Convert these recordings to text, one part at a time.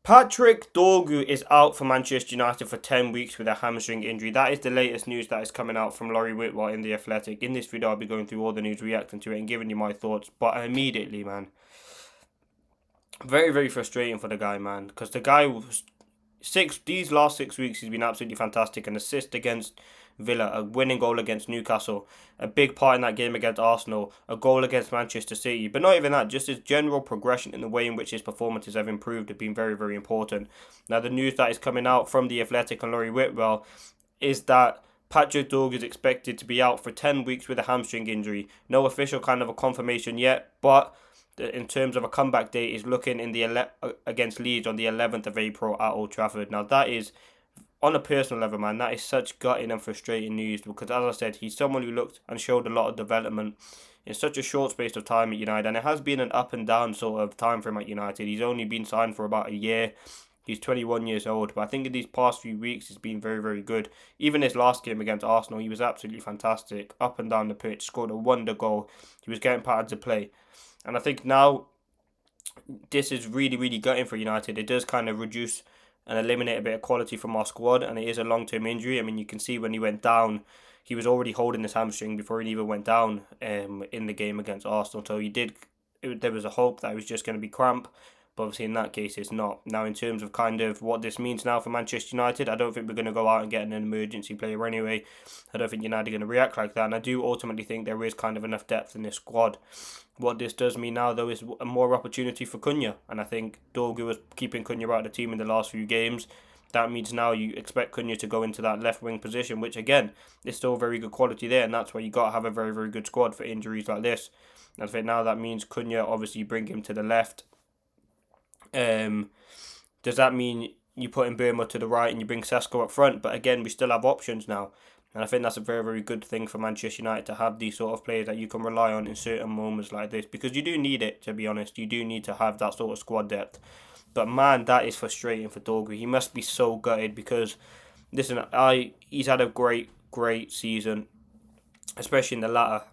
Patrick Dorgu is out for Manchester United for 10 weeks with a hamstring injury. That is the latest news that is coming out from Laurie Whitwell in The Athletic. In this video, I'll be going through all the news, reacting to it, and giving you my thoughts. But immediately, man, very, very frustrating for the guy, man. Because the guy was these last 6 weeks, he's been absolutely fantastic. An assist against Villa, a winning goal against Newcastle, a big part in that game against Arsenal, a goal against Manchester City. But not even that, just his general progression in the way in which his performances have improved have been very, very important. Now, the news that is coming out from The Athletic and Laurie Whitwell is that Patrick Dorgu is expected to be out for 10 weeks with a hamstring injury. No official kind of a confirmation yet, but in terms of a comeback date, is looking in the against Leeds on the 11th of April at Old Trafford. Now, that is, on a personal level, man, that is such gutting and frustrating news because, as I said, he's someone who looked and showed a lot of development in such a short space of time at United, and it has been an up and down sort of time for him at United. He's only been signed for about a year. He's 21 years old, but I think in these past few weeks he's been very, very good. Even his last game against Arsenal, he was absolutely fantastic. Up and down the pitch, scored a wonder goal. He was getting patterns to play. And I think now this is really, really gutting for United. It does kind of reduce and eliminate a bit of quality from our squad, and it is a long-term injury. I mean, you can see when he went down, he was already holding his hamstring before he even went down in the game against Arsenal. So there was a hope that it was just going to be cramp, but obviously in that case it's not. Now, in terms of kind of what this means now for Manchester United, I don't think we're going to go out and get an emergency player anyway. I don't think United are going to react like that, and I do ultimately think there is kind of enough depth in this squad. What this does mean now, though, is a more opportunity for Cunha, and I think Dorgu was keeping Cunha out of the team in the last few games. That means now you expect Cunha to go into that left wing position, which again is still very good quality there, and that's why you got to have a very, very good squad for injuries like this. And I think now that means Cunha, obviously, bring him to the left. Does that mean you put in Burma to the right and you bring Sesko up front? But again, we still have options now. And I think that's a very, very good thing for Manchester United to have these sort of players that you can rely on in certain moments like this. Because you do need it, to be honest. You do need to have that sort of squad depth. But man, that is frustrating for Dorgu. He must be so gutted because, listen, he's had a great, great season, especially in the latter.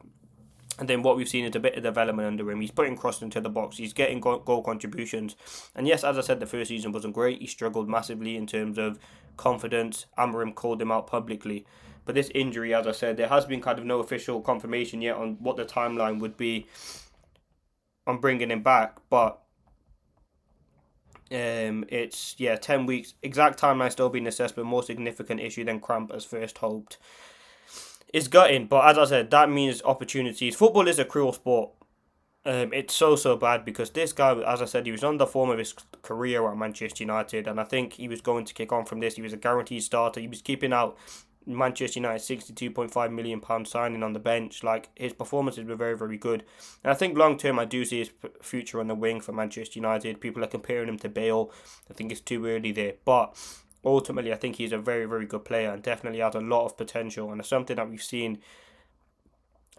And then what we've seen is a bit of development under him. He's putting crosses into the box. He's getting goal contributions. And yes, as I said, the first season wasn't great. He struggled massively in terms of confidence. Amorim called him out publicly. But this injury, as I said, there has been kind of no official confirmation yet on what the timeline would be on bringing him back. But it's 10 weeks. Exact timeline still being assessed, but more significant issue than cramp as first hoped. It's gutting, but as I said, that means opportunities. Football is a cruel sport. It's so bad because this guy, as I said, he was on the form of his career at Manchester United, and I think he was going to kick on from this. He was a guaranteed starter. He was keeping out Manchester United £62.5 million signing on the bench. Like, his performances were very, very good. And I think long term, I do see his future on the wing for Manchester United. People are comparing him to Bale. I think it's too early there, but ultimately, I think he's a very, very good player and definitely has a lot of potential, and it's something that we've seen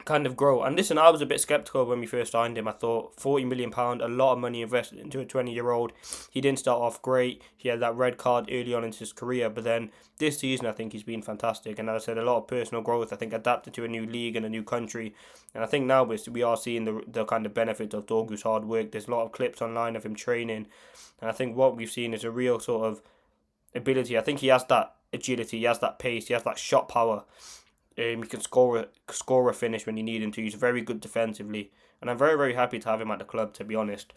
kind of grow. And listen, I was a bit sceptical when we first signed him. I thought £40 million, a lot of money invested into a 20-year-old. He didn't start off great. He had that red card early on in his career, but then this season I think he's been fantastic. And as I said, a lot of personal growth. I think adapted to a new league and a new country. And I think now we are seeing the kind of benefits of Dorgu's hard work. There's a lot of clips online of him training. And I think what we've seen is a real sort of ability. I think he has that agility, he has that pace, he has that shot power. He can score a finish when you need him to. He's very good defensively, and I'm very, very happy to have him at the club, to be honest.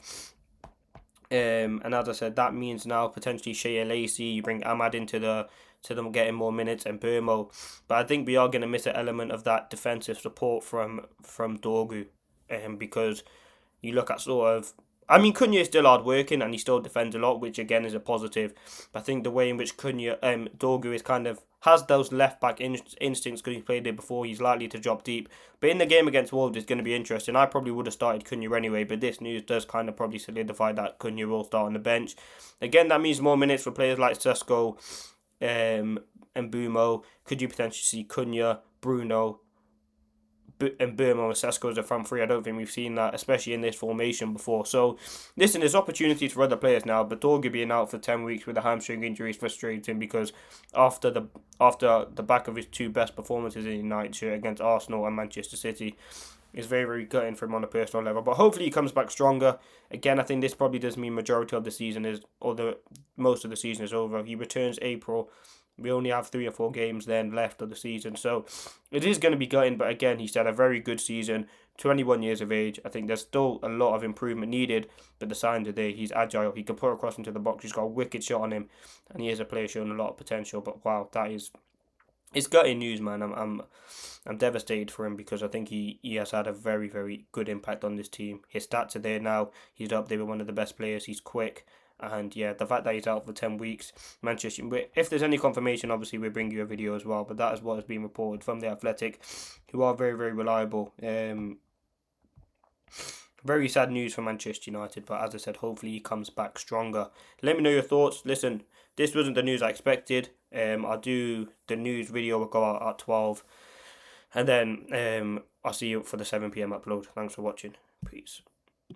And as I said, that means now potentially Shea Lacey, you bring Ahmad into them getting more minutes, and Burmo. But I think we are going to miss an element of that defensive support from Dorgu, because you look at sort of, I mean, Cunha is still hard working and he still defends a lot, which again is a positive. But I think the way in which Dorgu is kind of has those left back instincts because he's played there before, he's likely to drop deep. But in the game against Wolves, it's going to be interesting. I probably would have started Cunha anyway, but this news does kind of probably solidify that Cunha will start on the bench. Again, that means more minutes for players like Sesko and Bumo. Could you potentially see Cunha, Bruno, and Burma and Sesko as a front three? I don't think we've seen that, especially in this formation before. So, listen, there's opportunities for other players now, but Dorgu being out for 10 weeks with a hamstring injury is frustrating because after the back of his two best performances in United shirt against Arsenal and Manchester City, it's very, very gutting for him on a personal level. But hopefully he comes back stronger. Again, I think this probably does mean majority of the season is, or the most of the season is over. He returns April. We only have 3 or 4 games then left of the season, so it is going to be gutting. But again, he's had a very good season. 21 years of age. I think there's still a lot of improvement needed, but the signs are there. He's agile. He can put a cross into the box. He's got a wicked shot on him, and he is a player showing a lot of potential. But wow, it's gutting news, man. I'm devastated for him because I think he has had a very, very good impact on this team. His stats are there now. He's up there with one of the best players. He's quick. And yeah, the fact that he's out for 10 weeks, Manchester. If there's any confirmation, obviously we'll bring you a video as well. But that is what has been reported from the Athletic, who are very, very reliable. Very sad news for Manchester United, but as I said, hopefully he comes back stronger. Let me know your thoughts. Listen, this wasn't the news I expected. I'll do the news video will go out at 12, and then I'll see you for the 7 p.m. upload. Thanks for watching. Peace.